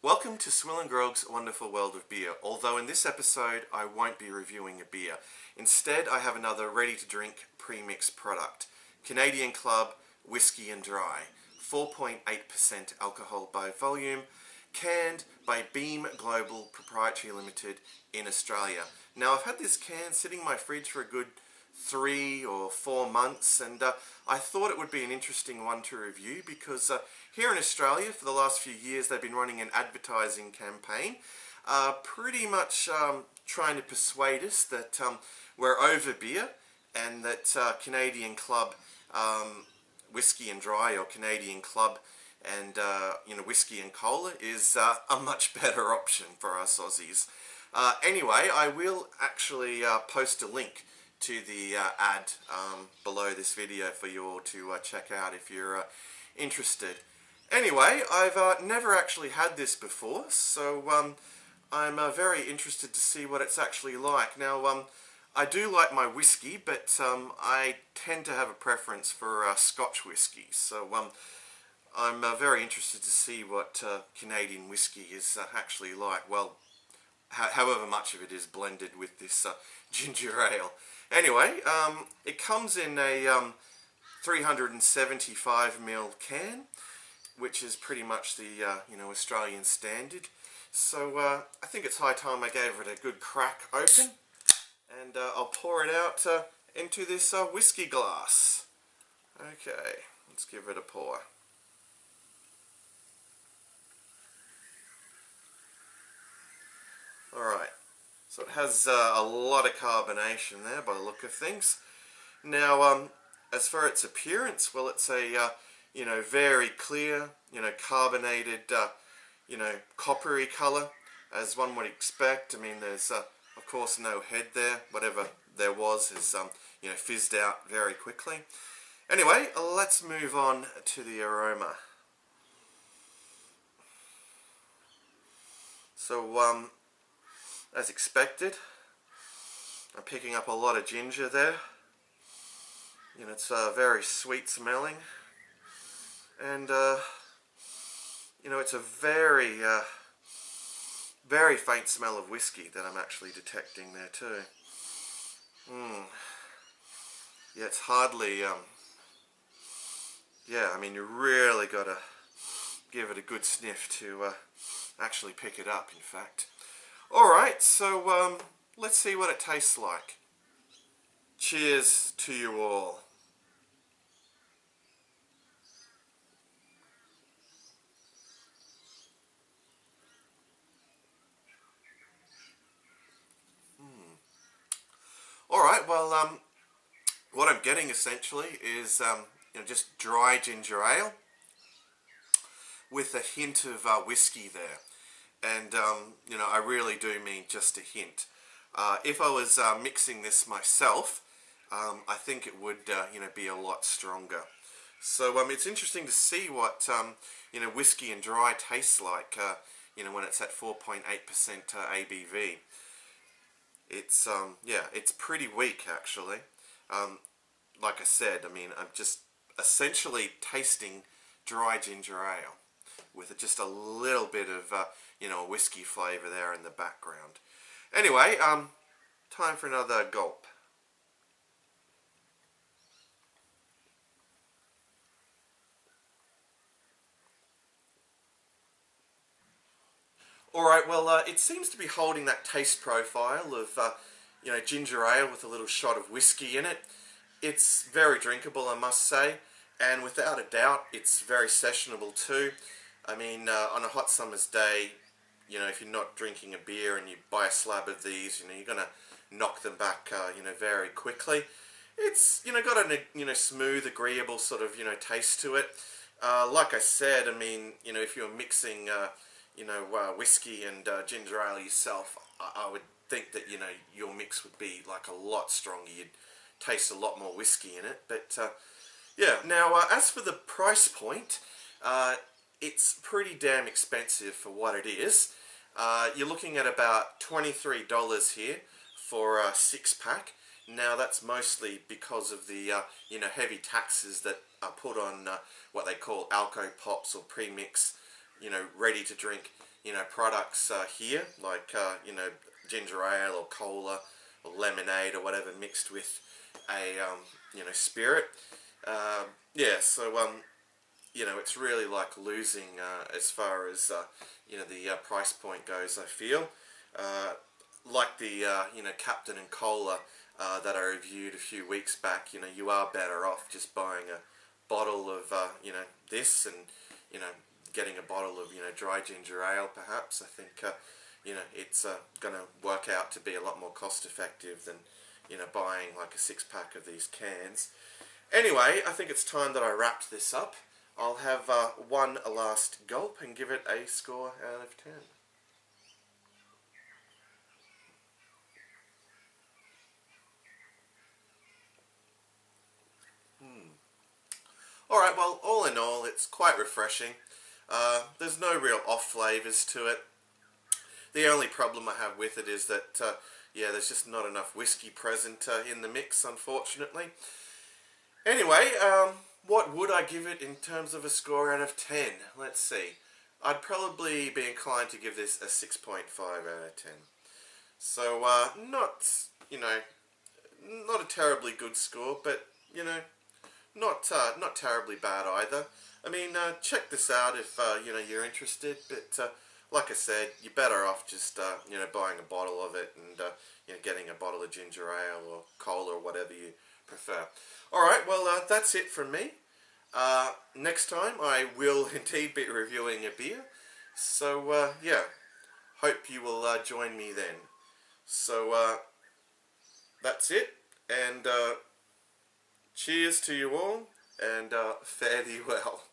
Welcome to SwillinGrog's Wonderful World of Beer, although in this episode I won't be reviewing a beer. Instead I have another ready-to-drink Premix product, Canadian Club Whisky Dry, 4.8% alcohol by volume, canned by Beam Global Proprietary Limited in Australia. Now I've had this can sitting in my fridge for a good 3 or 4 months, and I thought it would be an interesting one to review because here in Australia for the last few years they've been running an advertising campaign pretty much trying to persuade us that we're over beer and that Canadian Club Whisky and Dry, or Canadian Club and whiskey and cola is a much better option for us Aussies. Anyway, I will actually post a link to the ad below this video for you all to check out if you're interested. Anyway, I've never actually had this before, so I'm very interested to see what it's actually like. Now, I do like my whiskey, but I tend to have a preference for Scotch whiskey, so I'm very interested to see what Canadian whiskey is actually like. Well, however much of it is blended with this ginger ale. Anyway, it comes in a 375ml can, which is pretty much the Australian standard. So I think it's high time I gave it a good crack open, and I'll pour it out into this whiskey glass. Okay, let's give it a pour. Alright, so it has a lot of carbonation there by the look of things. Now, as for its appearance, well, it's a very clear, carbonated, coppery colour, as one would expect. I mean, there's of course no head there. Whatever there was is fizzed out very quickly. Anyway, let's move on to the aroma. So, as expected, I'm picking up a lot of ginger there. It's very sweet smelling, and it's a very very faint smell of whiskey that I'm actually detecting there too. Yeah, it's hardly yeah, I mean, you really gotta give it a good sniff to actually pick it up, in fact. Alright, so let's see what it tastes like. Cheers to you all. Alright, well, what I'm getting essentially is just dry ginger ale with a hint of whiskey there. And I really do mean just a hint. If I was mixing this myself, I think it would be a lot stronger. So it's interesting to see what whiskey and dry tastes like when it's at 4.8% ABV. It's yeah, it's pretty weak actually. Like I said, I mean, I'm just essentially tasting dry ginger ale with just a little bit of whiskey flavour there in the background. Anyway, time for another gulp. Alright, well, it seems to be holding that taste profile of ginger ale with a little shot of whiskey in it. It's very drinkable, I must say, and without a doubt it's very sessionable too. I mean, on a hot summer's day, if you're not drinking a beer and you buy a slab of these, you're going to knock them back, very quickly. It's, got a, smooth, agreeable sort of, taste to it. Like I said, I mean, if you're mixing, whiskey and ginger ale yourself, I would think that, your mix would be like a lot stronger. You'd taste a lot more whiskey in it. But, yeah, now, as for the price point, it's pretty damn expensive for what it is. You're looking at about $23 here for a 6-pack. Now that's mostly because of the heavy taxes that are put on what they call alco pops or premix, ready to drink products here, like ginger ale or cola or lemonade or whatever mixed with a spirit. Yeah, so it's really like losing as far as the price point goes. I feel like the Captain and Cola that I reviewed a few weeks back. You are better off just buying a bottle of this and getting a bottle of dry ginger ale. Perhaps I think it's going to work out to be a lot more cost effective than buying like a 6-pack of these cans. Anyway, I think it's time that I wrapped this up. I'll have one last gulp and give it a score out of 10. Alright, well, all in all, it's quite refreshing. There's no real off flavours to it. The only problem I have with it is that, there's just not enough whiskey present in the mix, unfortunately. Anyway, what would I give it in terms of a score out of 10? Let's see. I'd probably be inclined to give this a 6.5 out of 10. So, not a terribly good score, but, not terribly bad either. I mean, check this out if, you're interested, but, like I said, you're better off just, buying a bottle of it and, getting a bottle of ginger ale or cola or whatever you prefer. Alright, well, that's it from me. Next time I will indeed be reviewing a beer. So, hope you will join me then. So, that's it. And cheers to you all, and fare thee well.